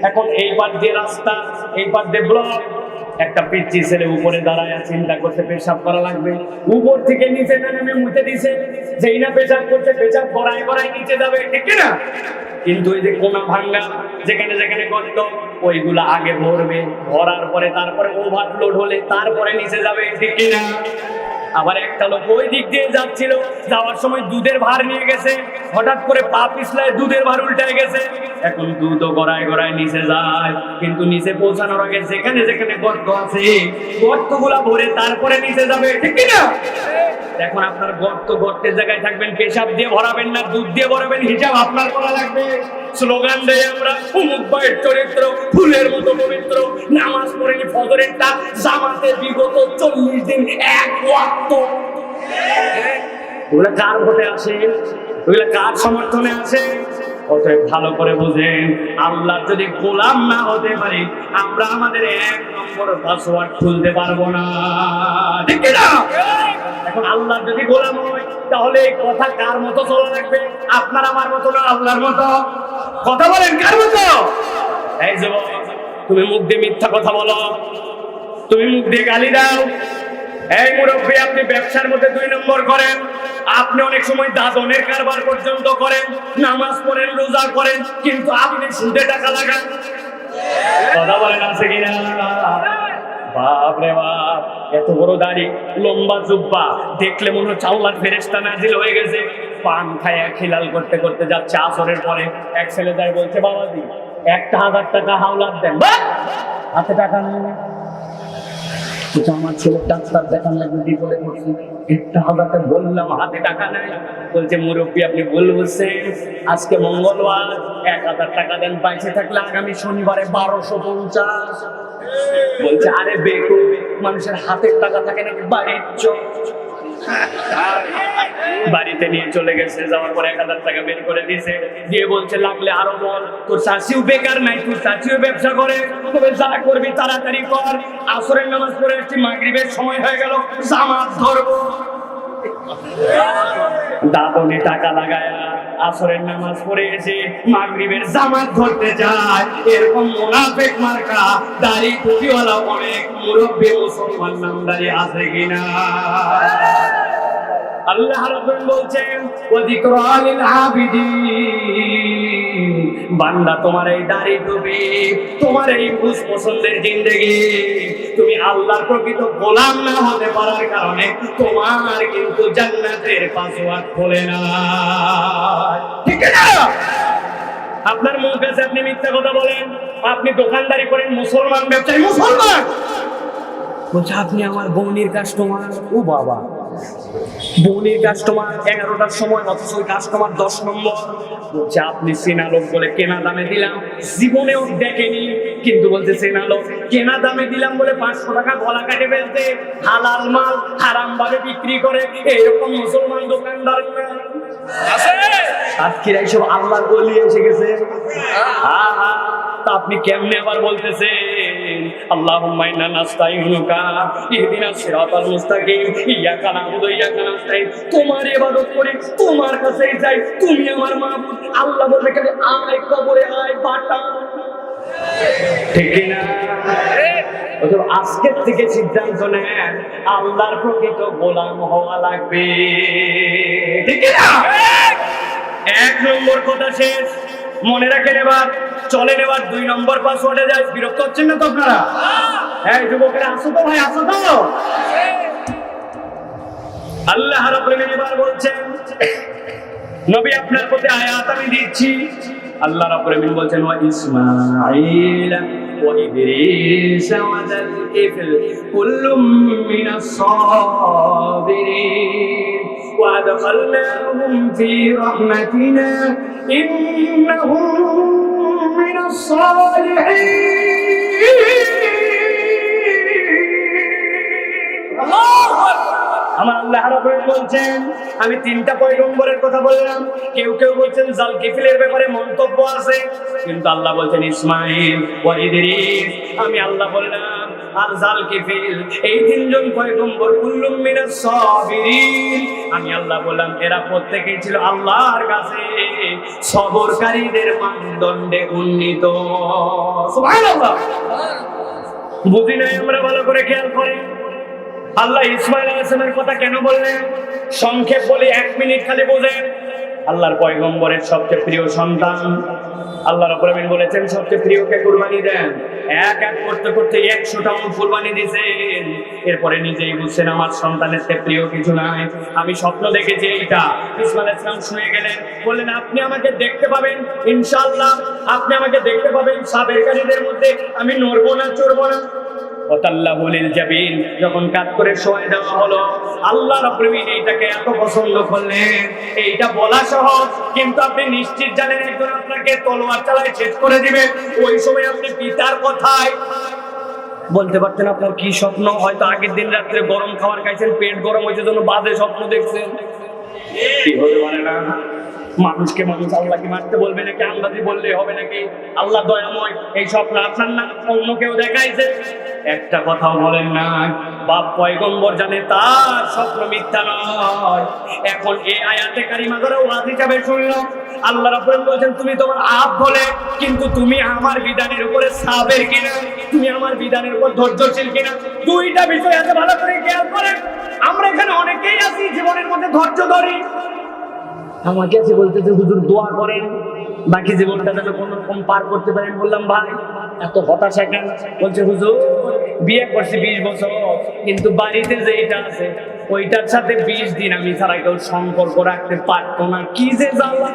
এখন এই পার দিয়ে রাস্তা, এই পার দিয়ে ব্লক। একটা পিচ্চি ছেলে উপরে দাঁড়ায় চিন্তা করতে পেশাব করা লাগবে, উপর থেকে নিচে নেমে মুতে দিছে। যেই না পেশাব করতে, পেশাব গড়ায় গড়ায় নিচে যাবে। ঠিক না? কিন্তু ওই যে কোনা ভাঙ্গা, যেখানে যেখানে গর্ত, ওইগুলা আগে ভরবে, ভরার পরে তারপরে ওভারলোড হলে তারপরে নিচে যাবে। ঠিক না? আবার একটা লোক ওই দিক দিয়ে যাচ্ছিল, যাওয়ার সময় দুধের ভার নিয়ে গেছে, হঠাৎ করে পা পিছলায় দুধের ভার উল্টায় গেছে। এখন দুধও গড়ায় গড়ায় নিচে যায়, কিন্তু নিচে পৌঁছানোর আগে যেখানে যেখানে গর্ত আছে গর্তগুলা ভরে তারপরে নিচে যাবে। ঠিক না? এখন আপনার গর্তের জায়গায় থাকবেন, পেশাব দিয়ে ভরাবেন না দুধ দিয়ে ভরাবেন, হিসাব আপনার করা লাগবে। স্লোগান দেয় আমরা, অমুক ভাইয়ের চরিত্র ফুলের মতো পবিত্র, নামাজ পড়েনি ফজরের টা, জামাতে বিগত 40 দিন এক ওয়াক্ত। ওগুলা কার ভোটে আসে? ওগুলা কার সমর্থনে আসে? অতএব ভালো করে বুঝেন, আল্লাহ যদি গোলাম না হতে পারি, আমরা আমাদের 1 নম্বর পাসওয়ার্ড খুলতে পারবো না। ঠিক না? এখন আল্লাহ যদি গোলাম হয়, তাহলে এই কথা কার মতো চলা লাগবে? আপনার আমার মতো না, আল্লাহর মতো। কথা বলেন, কার মতো? এই যুবক, তুমি মুখ দিয়ে মিথ্যা কথা বলো, তুমি মুখ দিয়ে গালি দাও। এই মুরব্বী, আপনি ব্যবসার মধ্যে 2 নম্বর করেন, আপনি অনেক সময় দাদনের কারবার পর্যন্ত করেন, নামাজ পড়েন, রোজা করেন, কিন্তু আপনি সুদে টাকা লাগান। কথা বলেন, আছে কিনা? বাপ রে বাপ, এত বড় দাড়ি, লম্বা জুব্বা, দেখলে মনে হচ্ছে আল্লাহর ফেরেশতা নাজিল হয়ে গেছে। পান খায় খিলাল করতে করতে যাচ্ছে, আসরের পরে এক ছেলে যায় বলছে, বাবাজি 1000 টাকা হাওলাত দেন। হাতে টাকা নেই, আমার ছেলে ডাক্তার দেখান লাগবে, বিপদে পড়ছি, 1000 টাকা বললাম, হাতে টাকা নাই। বলছে, মুরব্বী আপনি ভুল বলছেন, আজকে মঙ্গলবার, 1000 টাকা দেন, বাইসে থাকলে আগামী শনিবারে 1250। বলছে, আরে বেকু, মানুষের হাতের টাকা থাকে নাকি বাড়ির চোখ? বাড়িতে নিয়ে চলে গেছে, যাওয়ার পরে 1000 টাকা বের করে দিয়েছে, দিয়ে বলছে, লাগলে আরো বল, তোর চাচিও বেকার নাই, তোর চাচিও ব্যবসা করে, তবে যা করবি তাড়াতাড়ি কর। আসরের নামাজ পড়ে এসেছি, মাগরিবের সময় হয়ে গেল, জামাত ধরবো। দাদনে টাকা লাগায়া আসরের নামাজ পড়ে এসে মাগরিবের জামাত ধরতে যায়, এরকম মুনাফিক মার্কা দাড়ি টুপিওয়ালা অনেক মুরব্বী মুসলমান নামদারি আছে কিনা? আল্লাহ রাব্বুল বলছেন ওয়া যিকরা লিল আবিদিন, বান্দা তোমার এই দাড়ি টুপি, তোমার এই খুশ পছন্দের জিন্দেগি, তুমি আল্লাহর প্রকৃত গোলাম না হতে পারার কারণে তোমার কিন্তু জান্নাতের পাসওয়ার্ড খোলে না। ঠিক না? আপনার মুখ কাছে আপনি মিথ্যা কথা বলেন, আপনি দোকানদারি করেন, মুসলমান ব্যবসায়ী, মুসলমান বলছে আপনি আমার বৌনির কাস্টমার। ও বাবা, বৌনির কাস্টমার 11টার সময়, অথচ ওই কাস্টমার 10 নম্বর। বলছে আপনি চেনা লোক বলে কেনা দামে দিলাম, জীবনেও দেখেনি, কিন্তু বলছে চেনা লোক, কেনা দামে দিলাম বলে 500 টাকা গলা কাটে ফেলতে, হালাল মাল হারাম ভাবে বিক্রি করে, এরকম মুসলমান দোকানদার আছে। সাতক্ষীরা এইসব আল্লাহর ওলি এসে গেছে। তা আপনি কেমনে আবার বলতেছেন আল্লাহুম্মা ইন্না নাস্তাইনুকা ইহদিনাস সিরাতাল মুস্তাকিম ইয়াকা না'বুদু ওয়া ইয়াকা নাস্তাইন, তোমার ইবাদত করি, তোমার কাছেই যাই, তুমি আমার মাবুদ। আল্লাহ বলে খালি আয় কবরে আয় বাটা। ঠিক না? আজকের থেকে সিদ্ধান্ত নেন আল্লাহর প্রকৃত গোলাম হওয়া লাগবে। ঠিক না? 1 নম্বর কথা শেষ, মনে রাখেন। এবার চলেন, এবার 2 নম্বর পাসওয়ার্ডে যাই। বিরক্ত হচ্ছেন না তো আপনারা? এই যুবকেরা আসো তো ভাই, আসো তো। আল্লাহ রাব্বুল আলামিন এবার বলছেন নবী আপনার প্রতি আয়াত আমি দিচ্ছি। আল্লাহ রাব্বুল আলামিন বলছেন ওয়া ইসমাঈল ওয়া ইদরিস ওয়া যাল কিফল কুল্লুম মিনাস সাবিরিন ওয়া আদখালনাহুম ফি রাহমাতিনা ইন্নাহুম মিনাস সালিহিন। আল্লাহু আকবার। আমার আল্লাহ রাব্বুল আলামিন বলছেন আমি 3টা পয়গম্বরের কথা বললাম। কেউ কেউ বলছেন জালকিফিলের ব্যাপারে মন্তব্য আছে, কিন্তু আল্লাহ বলছেন ইসমাঈল ওয়া ইদরিস, আমি আল্লাহ বললাম। আর জালকিফিল, এই 3 জন পয়গম্বর কুল্লুম মিনাস সাবিরিন, আমি আল্লাহ বললাম এরা প্রত্যেকেই ছিল আল্লাহর কাছে সবরকারীদের মানদণ্ডে উন্নীত। সুবহানাল্লাহ। বুঝি নাই আমরা, ভালো করে খেয়াল করেন আল্লাহ ইসমাঈল আলাইহিস সালামের কথা কেন বললেন? সংক্ষেপ বলি, 1 মিনিট খালি বোঝেন। আল্লাহর পয়গম্বরের সবচেয়ে প্রিয় সন্তান, আল্লাহ রাব্বুল আলামিন বলেছেন সবচেয়ে প্রিয়কে কুরবানি দেন। এক এক করতে করতে 100টা কুরবানি দিয়েছেন। এরপরে নিজেই বুঝছেন আমার সন্তানের চেয়ে প্রিয় কিছু নাই। আমি স্বপ্ন দেখেছি এইটা। ইসমাঈল আলাইহিস সালাম শুয়ে গেলেন, বললেন আপনি আমাকে দেখতে পাবেন ইনশাআল্লাহ, আপনি আমাকে দেখতে পাবেন সাবেরকারীদের মধ্যে, আমি নড়বো না চড়বো না। যখন কাজ করে শোয়াই দেওয়া হলো, আল্লাহ রাব্বুল আলামিন এইটাকে এত পছন্দ করলেন। এইটা বলা সহজ, কিন্তু আপনি নিশ্চিত জানেন একজন আপনাকে তলোয়ার চালায় শেষ করে দিবে। ওই সময় আপনি পিতার কথায় বলতে পারতেন আপনার কি স্বপ্ন। হয়তো আগের দিন রাত্রে গরম খাবার খাইছেন, পেট গরম হয়েছে, জন্য বাজে স্বপ্ন দেখছেন। কি হতে পারে না? মানুষকে মানুষ আল্লাহকে মারতে বলবে নাকি? আন্দাজি বললে হবে নাকি? আল্লাহ দয়াময়, এই স্বপ্ন আপনার না অন্য কেউ দেখাইছে? একটা কথাও বলেন না। বাপ পয়গম্বর জানে তার স্বপ্ন মিথ্যা নয়। এখন এই আয়াতে কারিমা ধরে ওয়াজ হিসাবে শুনলাম, আল্লাহ রাব্বুল আলামিন বলেন তুমি তোমার আপ বলে, কিন্তু তুমি আমার বিধানের উপরে সাবের কিনা, তুমি আমার বিধানের উপর ধৈর্যশীল কিনা। 2টা বিষয় আছে, ভালো করে খেয়াল করেন। আমরা এখানে অনেকেই আছি জীবনের মধ্যে ধৈর্য ধরি। আমাকে আছে বলতেছে হুজুর দোয়া করেন বাকি জীবনটা যেন কোনো রকম পার করতে পারেন। বললাম ভাই এত হতাশা কেন? বলছে হুজুর বিয়ে করছি 20 বছর, কিন্তু বাড়িতে যেটা আছে ওইটার সাথে 20 দিন আমি ছাড়া কেউ সম্পর্ক রাখতে পারতো না। কি যে জ্বালা।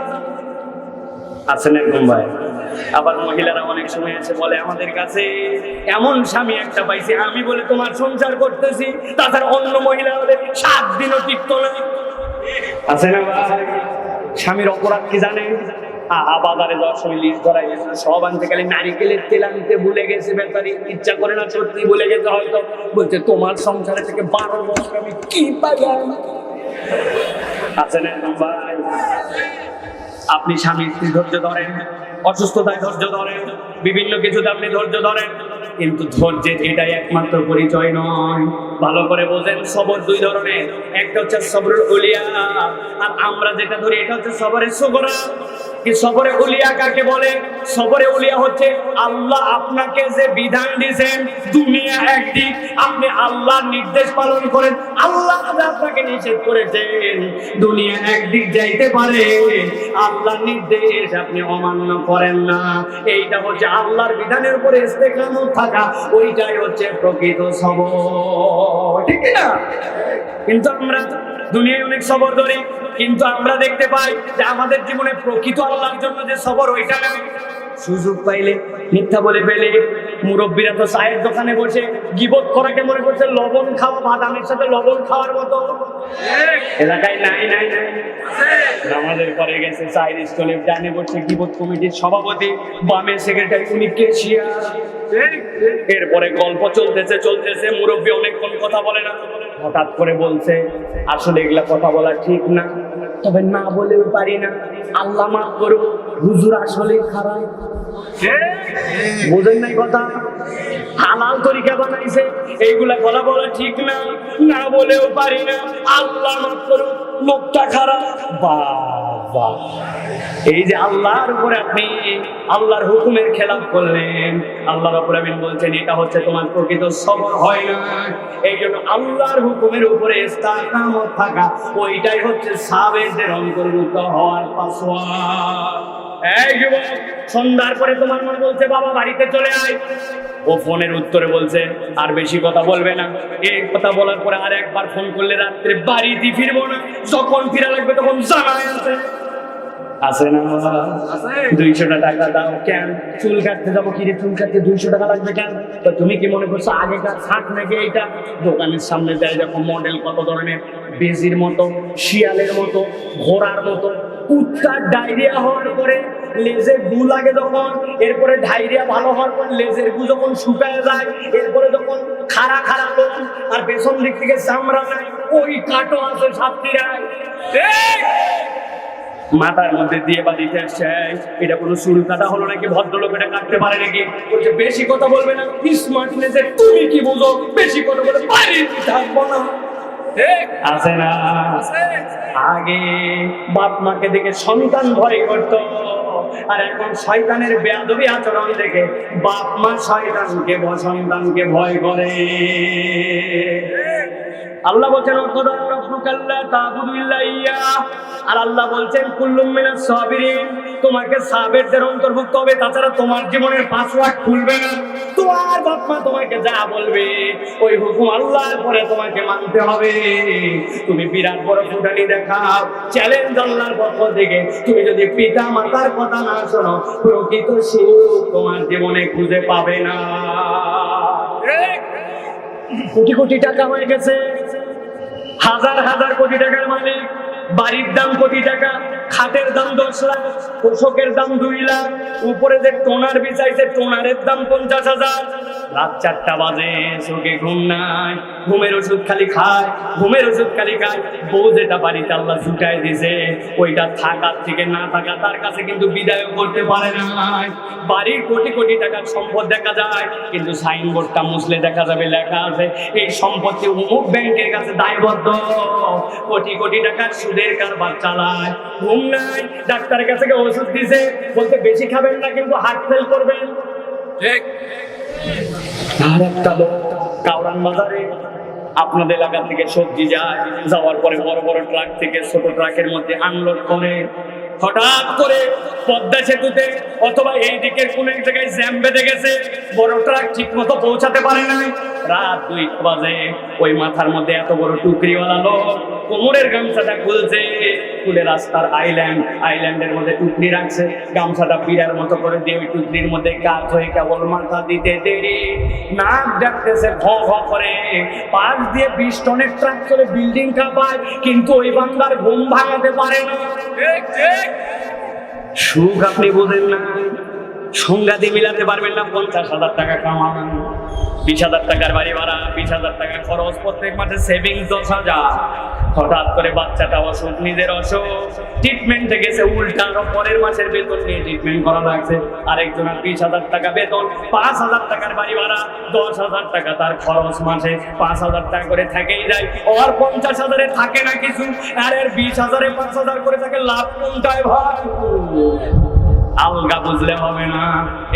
আছেন এরকম ভাই? আবার মহিলারা অনেক সময় এসে বলে আমাদের কাছে এমন স্বামী একটা পাইছি, আমি বলে তোমার সংসার করতেছি, তাছাড়া অন্য মহিলা হলে 7 দিনও টিকতো না। আছে না ভাই? স্বামীর অপরাধ কি জানে? বাজারে যাওয়ার সময় লিস্ট ধরাই গেছিল, সব আনতে গেলে নারিকেলের তেল আনতে ভুলে গেছে, ব্যাপারী ইচ্ছা করে না, সত্যি ভুলে গেছে হয়তো। বলছে তোমার সংসারে থেকে 12 বছর আমি কি পাইলাম। আছে না ভাই? আপনি স্বামী স্ত্রী ধৈর্য ধরেন, অসুস্থতায় ধৈর্য ধরেন, বিভিন্ন কিছুতে আপনি ধৈর্য ধরেন, কিন্তু ধৈর্যের এটাই একমাত্র পরিচয় নয়। ভালো করে বোঝেন, সবর 2 ধরনের। একটা হচ্ছে সবরুল উলিয়া, আর আমরা যেটা ধরি এটা হচ্ছে সবরে সুগরা। কি সবরে উলিয়া কাকে বলে? সবরে উলিয়া হচ্ছে আল্লাহ আপনাকে যে বিধান দিয়েছেন, দুনিয়া একদিক, আপনি আল্লাহর নির্দেশ পালন করেন, আল্লাহ আপনাকে আপনাকে নিষেধ করেছেন। দুনিয়া একদিক যাইতে পারে, আল্লাহর নির্দেশ আপনি অমান্য করেন না। এইটা হচ্ছে আল্লাহর বিধানের উপরে ইস্তেকামত থাকা, ওইটাই হচ্ছে প্রকৃত সবর, ঠিক না? কিন্তু আমরা দুনিয়ায় অনেক সবর ধরি, কিন্তু আমরা দেখতে পাই যে আমাদের জীবনে প্রকৃত আল্লাহর জন্য যে সবর, ওইটা না। সুযোগ পাইলে মিথ্যা বলে ফেলে। মুরব্বীরা তো চায়ের দোকানে বসে গিবত করাকে মনে করছে লবণ খাওয়া, বাদামের সাথে লবণ খাওয়ার মতো। এলাকায় নাই নাই নাই আমাদের পরে গেছে চায়ের স্টলে, ডানে বসে গিবত কমিটির সভাপতি, বামে সেক্রেটারি, উনি কেশিয়ার। এরপরে গল্প চলতেছে চলতেছে, মুরব্বী অনেকক্ষণ কথা বলে না, হঠাৎ করে বলছে আসলে এগুলা কথা বলা ঠিক না, তবে না বলেও পারি না, আল্লাহ মাফ করুন, হুজুর আসলেই খারাপ। বোঝেন নাই কথা? হালাল তরিকা বানাইছে, এইগুলা কথা বলা ঠিক না, না বলেও পারি না, আল্লাহ মাফ করুন, লোকটা খারাপ। বাবা, এই যে আল্লাহর উপরে আপনি আল্লাহর হুকুমের খেলাফ করলেন, আল্লাহ রাব্বুল আমিন বলছেন এটা হচ্ছে তোমার প্রকৃত সবর হয় না। এই জন্য আল্লাহর হুকুমের উপরে ইস্তেকামত থাকা, ওইটাই হচ্ছে সাবেরদের অন্তর্ভুক্ত হওয়ার পাসওয়ার্ড। এই যুবক, সন্ধ্যার পরে তোমার মনে বলছে বাবা বাড়িতে চলে আয়, ও ফোনের উত্তরে বলছে আর বেশি কথা বলবে না। এই কথা বলার পরে আর একবার ফোন করলে রাত্রে বাড়িতে ফিরবো না, যখন ফিরা লাগবে তখন জানাই আছে না? 200 টাকা দাও। কেন? চুল কাটতে যাবো। কি রে, চুল কাটতে 200 টাকা লাগবে কেন? তো তুমি কি মনে করছো আগেকার শাক নাকি এইটা? দোকানের সামনে দেয় দেখো মডেল কত ধরনের, বেজির মতো, শিয়ালের মতো, ঘোড়ার মতো। কুত্তার ডায়রিয়া হওয়ার পরে লেজে গু লাগে যখন, এরপরে ডায়রিয়া ভালো হওয়ার পর লেজের গু যখন শুকায় যায়, এরপরে যখন খাড়া খাড়া লোক আর পেছন দিক থেকে চামড়া নাই, ওই কাটো আছে সাতটিরায়। মাথার মধ্যে দিয়ে বাড়িতে আসছে, এটা কোনো চুল কাটা হলো নাকি? ভদ্রলোক এটা কাটতে পারে নাকি? বলছে বেশি কথা বলবে না, স্মার্টনেসে তুমি কি বুঝো? বেশি কথা বলে বাড়িতে থাকবো না। আছে না? আগে বাপ মাকে দেখে সন্তান ভয় করত, আর এখন শয়তানের বেয়াদবি আচরণ দেখে বাপ মা সন্তানকে ভয় করে। আল্লাহ বলছেন আর আল্লাহ বলছেন কুল্লুম মিনাস সাবিরিন, তোমাকে সাবেরদের অন্তর্ভুক্ত হবে, তাছাড়া তোমার জীবনের পাসওয়ার্ড খুলবে না। তোমার বাপ মা তোমাকে যা বলবে ওই হুকুম আল্লাহর পরে তোমাকে মানতে হবে। তুমি বিরাট বড় ফুটানি দেখাও, চ্যালেঞ্জ আল্লাহর পক্ষ থেকে, তুমি যদি পিতা মাতার কথা না শোনো, প্রকৃত সুখ তোমার জীবনে খুঁজে পাবে না। কোটি কোটি টাকা হয়ে গেছে, হাজার হাজার কোটি টাকার মালিক, বাড়ির দাম কোটি টাকা, খাটের দাম 10 লাখ, পোশাকের দাম 2 লাখ, উপরে যে টোনার বিছাইছে টোনারের দাম 50,000। রাত 4টা বাজে, চোখে ঘুম নাই, ঘুমের ওষুধ খালি খায়, বউ যেটা বাড়িতে আল্লাহ ছুটাই দিছে, ওইটা থাকার থেকে না থাকা তার কাছে কিন্তু বিদায় করতে পারে না। বাড়ির কোটি কোটি টাকার সম্পদ দেখা যায়, কিন্তু সাইনবোর্ডটা মুছলে দেখা যাবে লেখা আছে এই সম্পত্তি অমুক ব্যাংকের কাছে দায়বদ্ধ। কোটি কোটি টাকার সুদের কারবার চালায়, ঘুম নাই, ডাক্তারের কাছে ওষুধ দিছে, বলতে বেশি খাবেন না কিন্তু হার্ট ফেল করবেন। ঠিক। আর একটা লোক কাউরান বাজারে আপনাদের এলাকা থেকে সবজি যায়, যাওয়ার পরে বড় বড় ট্রাক থেকে ছোট ট্রাকের মধ্যে আনলোড করে, হঠাৎ করে পদ্মা সেতুতে অথবা এই দিকের কোন এক জায়গায় জ্যাম বেঁধে গেছে, বড় ট্রাক ঠিক মতো পৌঁছাতে পারে নাই। রাত 2টা বাজে, ওই মাথার মধ্যে এত বড় টুকরিওয়ালা লোক কোমরের গামছাটা খুলছে, খুলে রাস্তার আইল্যান্ডের মধ্যে টুকরি রাখছে, গামছাটা পিড়ার মতো করে দিয়ে ওই টুকরির মধ্যে কাত হয়ে কেবল মাথা দিতে দেরি, নাক ডাকতেছে ভ ভ করে, পাশ দিয়ে 20 টনের ট্রাক চলে, বিল্ডিং কাঁপায়, কিন্তু ওই বান্দার ঘুম ভাঙাতে পারে না। সুখ আপনি বোঝেন না, সংঘাতে মিলাতে পারবেন না। 50,000 টাকা কামান, 20,000 টাকার বাড়ি ভাড়া, 20,000 টাকা খরচ, প্রত্যেক মাসে সেভিংস 10,000। হঠাৎ করে বাচ্চাটা অসুখ, নিজের অসুখ, ট্রিটমেন্টে গেছে, উল্টা আরো পরের মাসের বেতন নিয়ে ট্রিটমেন্ট করা লাগছে। আরেকজনের 20,000 টাকা বেতন, 5,000 টাকার বাড়ি ভাড়া, 10,000 টাকা তার খরচ, মাসে 5,000 টাকা করে থাকেই যায়। আর 50,000-এ থাকে না কিছু, আর 20,000-এ 5,000 করে থাকে, লাভ কোনটায় ভাই? আলগা বুঝলে হবে না।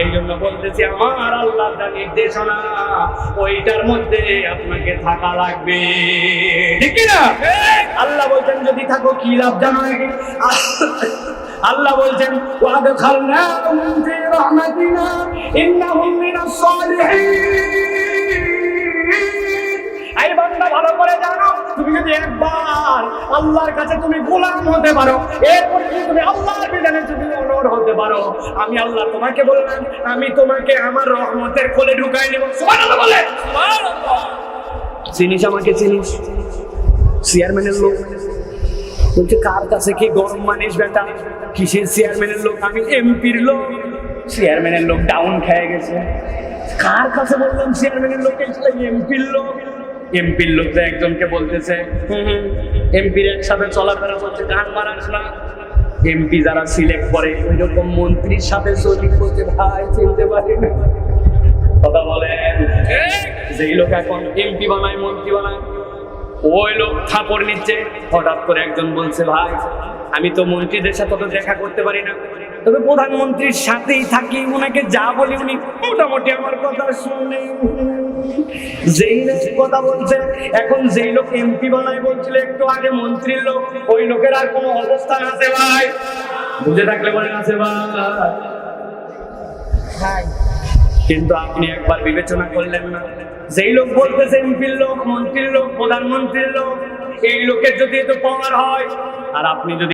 এই জন্য বলতেছি আমার আল্লাহর যা নির্দেশনা, ওইটার মধ্যে আপনাকে থাকা লাগবে, ঠিক না? আল্লাহ বলছেন যদি থাকো কি লাভ জানো নাকি? আল্লাহ বলছেন ওয়াদখালনাহুম ফি রাহমাতিনা ইন্নাহুম মিনাস সালিহিন। এই বান্দা ভালো করে জানো, তুমি যদি একবার আল্লাহর কাছে তুমি গোলাম হতে পারো, এরপর যদি তুমি আল্লাহর বিধানে যদি অনড় হতে পারো, আমি আল্লাহ তোমাকে বললাম আমি তোমাকে আমার রহমতের কোলে ঢুকাই নেব। সুবহানাল্লাহ বলে। সুবহানাল্লাহ। চিনিস আমাকে? চিনিস? চেয়ারম্যানের লোক বলছে কার কাছে কি গরম মানিস বেটা? কিসের চেয়ারম্যানের লোক? আমি এমপির লোক। চেয়ারম্যানের লোক ডাউন খেয়ে গেছে। কার কাছে বললাম চেয়ারম্যানের লোক? এমপির লোক। এমপির লোক তো একজনকে বলতেছে এমপির একসাথে চলাফেরা করছে, গান মারাস না। এমপি যারা সিলেক্ট করে ওই রকম মন্ত্রীর সাথে চলি করছে, ভাই চিনতে পারি না। কথা বলেন। যেই লোক এখন এমপি বানায়, মন্ত্রী বানায়, ওই লোক থাপড় নিচ্ছে। হঠাৎ করে একজন বলছে ভাই আমি তো মন্ত্রীদের সাথে তো দেখা করতে পারি না, তবে প্রধানমন্ত্রীর সাথেই থাকি, ওনাকে যা বলি উনি মোটামুটি আমার কথা শুনে। যেই কথা বলছে এখন, যেই লোক এমপি বানায় বলছিল একটু আগে মন্ত্রীর লোক, ওই লোকের আর কোনো অবস্থান আছে ভাই? বুঝে থাকলে বলেন আছে ভাই? কিন্তু আপনি একবার বিবেচনা করলেন না, যেই লোক বলতেছে এমপির লোক, মন্ত্রীর লোক, প্রধানমন্ত্রীর লোক, এই লোকের যদি এত পাওয়ার হয়, আর আপনি যদি